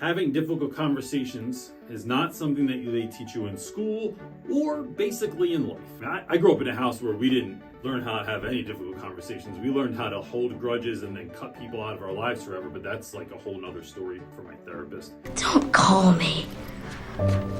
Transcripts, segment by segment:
Having difficult conversations is not something that they teach you in school or basically in life. I grew up in a house where we didn't learn how to have any difficult conversations. We learned how to hold grudges and then cut people out of our lives forever, but that's like a whole nother story for my therapist. Don't call me.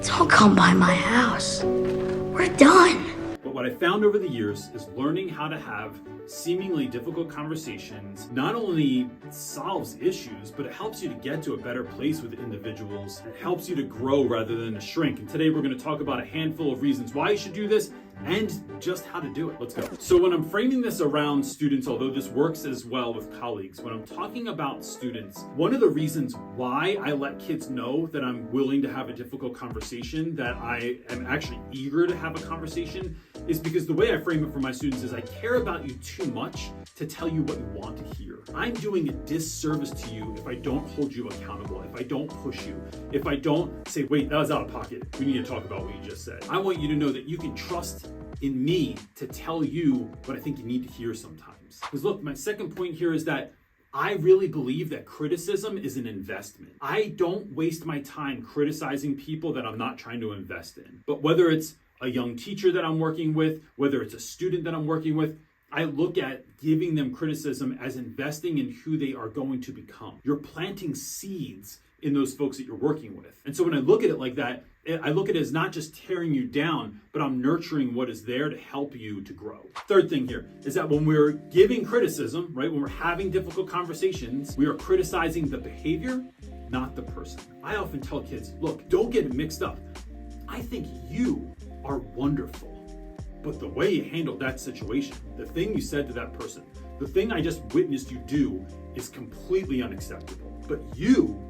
Don't come by my house. We're done. But what I found over the years is learning how to have seemingly difficult conversations not only solves issues, but it helps you to get to a better place with individuals. It helps you to grow rather than to shrink. And today we're going to talk about a handful of reasons why you should do this and just how to do it. Let's go. So when I'm framing this around students, although this works as well with colleagues, when I'm talking about students, one of the reasons why I let kids know that I'm willing to have a difficult conversation, that I am actually eager to have a conversation, is because the way I frame it for my students is I care about you too much to tell you what you want to hear. I'm doing a disservice to you if I don't hold you accountable, if I don't push you, if I don't say, wait, that was out of pocket. We need to talk about what you just said. I want you to know that you can trust in me to tell you what I think you need to hear sometimes. Because look, my second point here is that I really believe that criticism is an investment. I don't waste my time criticizing people that I'm not trying to invest in. But whether it's a young teacher that I'm working with, whether it's a student that I'm working with, I look at giving them criticism as investing in who they are going to become. You're planting seeds in those folks that you're working with. And so when I look at it like that, I look at it as not just tearing you down, but I'm nurturing what is there to help you to grow. Third thing here is that when we're giving criticism, right, when we're having difficult conversations, we are criticizing the behavior, not the person. I often tell kids, look, don't get it mixed up. I think you are wonderful, but the way you handled that situation, the thing you said to that person, the thing I just witnessed you do is completely unacceptable, but you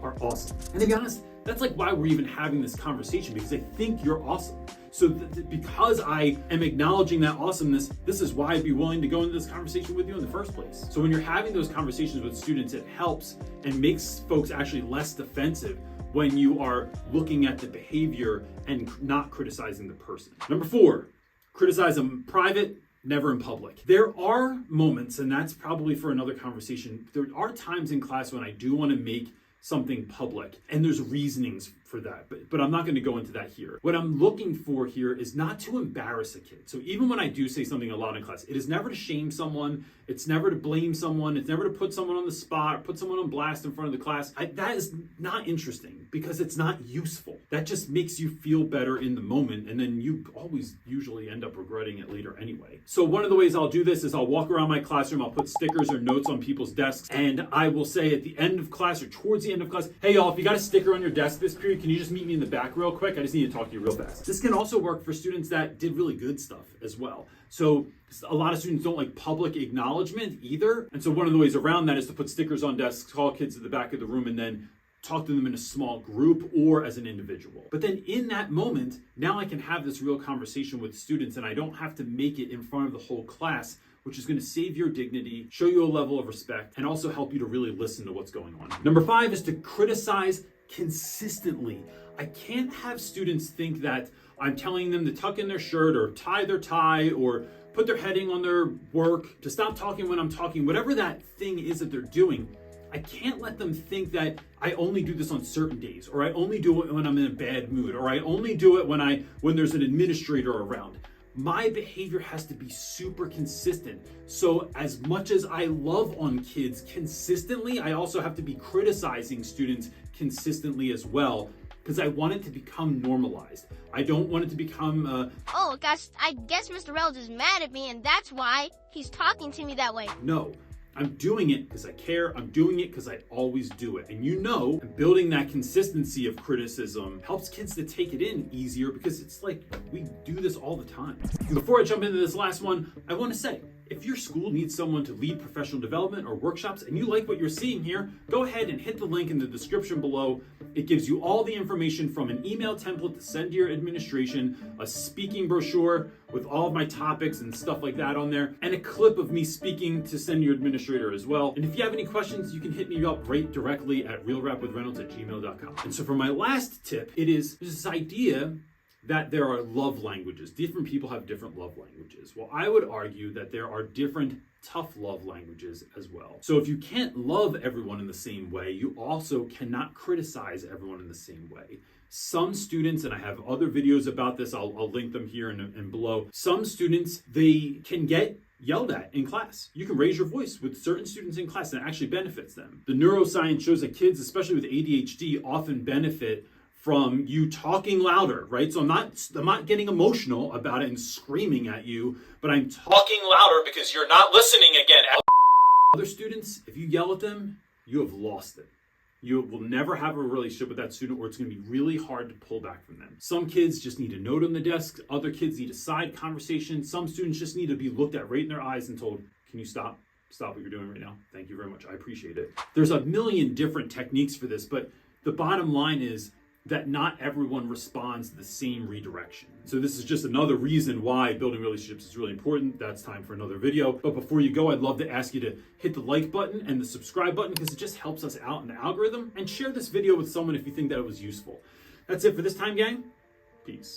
are awesome. And to be honest, that's like why we're even having this conversation, because I think you're awesome. So because I am acknowledging that awesomeness, this is why I'd be willing to go into this conversation with you in the first place. So when you're having those conversations with students, it helps and makes folks actually less defensive when you are looking at the behavior and not criticizing the person. Number 4, criticize them private, never in public. There are moments, and that's probably for another conversation, there are times in class when I do want to make something public, and there's reasonings for that, but I'm not going to go into that here. What I'm looking for here is not to embarrass a kid. So even when I do say something aloud in class, it is never to shame someone, it's never to blame someone, it's never to put someone on the spot, put someone on blast in front of the class. That is not interesting because it's not useful. That just makes you feel better in the moment, and then you always usually end up regretting it later anyway. So one of the ways I'll do this is I'll walk around my classroom, I'll put stickers or notes on people's desks, and I will say at the end of class or towards the end of class, hey y'all, if you got a sticker on your desk this period, can you just meet me in the back real quick? I just need to talk to you real fast. This can also work for students that did really good stuff as well. So a lot of students don't like public acknowledgement either. And so one of the ways around that is to put stickers on desks, call kids at the back of the room, and then talk to them in a small group or as an individual. But then in that moment, now I can have this real conversation with students, and I don't have to make it in front of the whole class, which is going to save your dignity, show you a level of respect, and also help you to really listen to what's going on. Number 5 is to criticize consistently. I can't have students think that I'm telling them to tuck in their shirt or tie their tie or put their heading on their work, to stop talking when I'm talking, whatever that thing is that they're doing. I can't let them think that I only do this on certain days, or I only do it when I'm in a bad mood, or I only do it when there's an administrator around. My behavior has to be super consistent. So as much as I love on kids consistently, I also have to be criticizing students consistently as well, because I want it to become normalized. I don't want it to become oh gosh, I guess Mr. Reynolds is mad at me and that's why he's talking to me that way. No. I'm doing it because I care. I'm doing it because I always do it. And you know, building that consistency of criticism helps kids to take it in easier, because it's like we do this all the time. Before I jump into this last one, I want to say, if your school needs someone to lead professional development or workshops and you like what you're seeing here, go ahead and hit the link in the description below. It gives you all the information from an email template to send to your administration, a speaking brochure with all of my topics and stuff like that on there, and a clip of me speaking to send your administrator as well. And if you have any questions, you can hit me up right directly at realrapwithreynolds@gmail.com. And so for my last tip, it is this idea that there are love languages. Different people have different love languages. Well, I would argue that there are different tough love languages as well. So if you can't love everyone in the same way, you also cannot criticize everyone in the same way. Some students, and I have other videos about this, I'll link them here and below. Some students, they can get yelled at in class. You can raise your voice with certain students in class and it actually benefits them. The neuroscience shows that kids, especially with ADHD, often benefit from you talking louder, right? So I'm not getting emotional about it and screaming at you, but I'm talking louder because you're not listening again. Other students, if you yell at them, you have lost it. You will never have a relationship with that student, or it's going to be really hard to pull back from them. Some kids just need a note on the desk. Other kids need a side conversation. Some students just need to be looked at right in their eyes and told, can you stop? Stop what you're doing right now. Thank you very much. I appreciate it. There's a million different techniques for this, but the bottom line is that not everyone responds the same redirection. So this is just another reason why building relationships is really important. That's time for another video. But before you go, I'd love to ask you to hit the like button and the subscribe button because it just helps us out in the algorithm, and share this video with someone if you think that it was useful. That's it for this time, gang. Peace.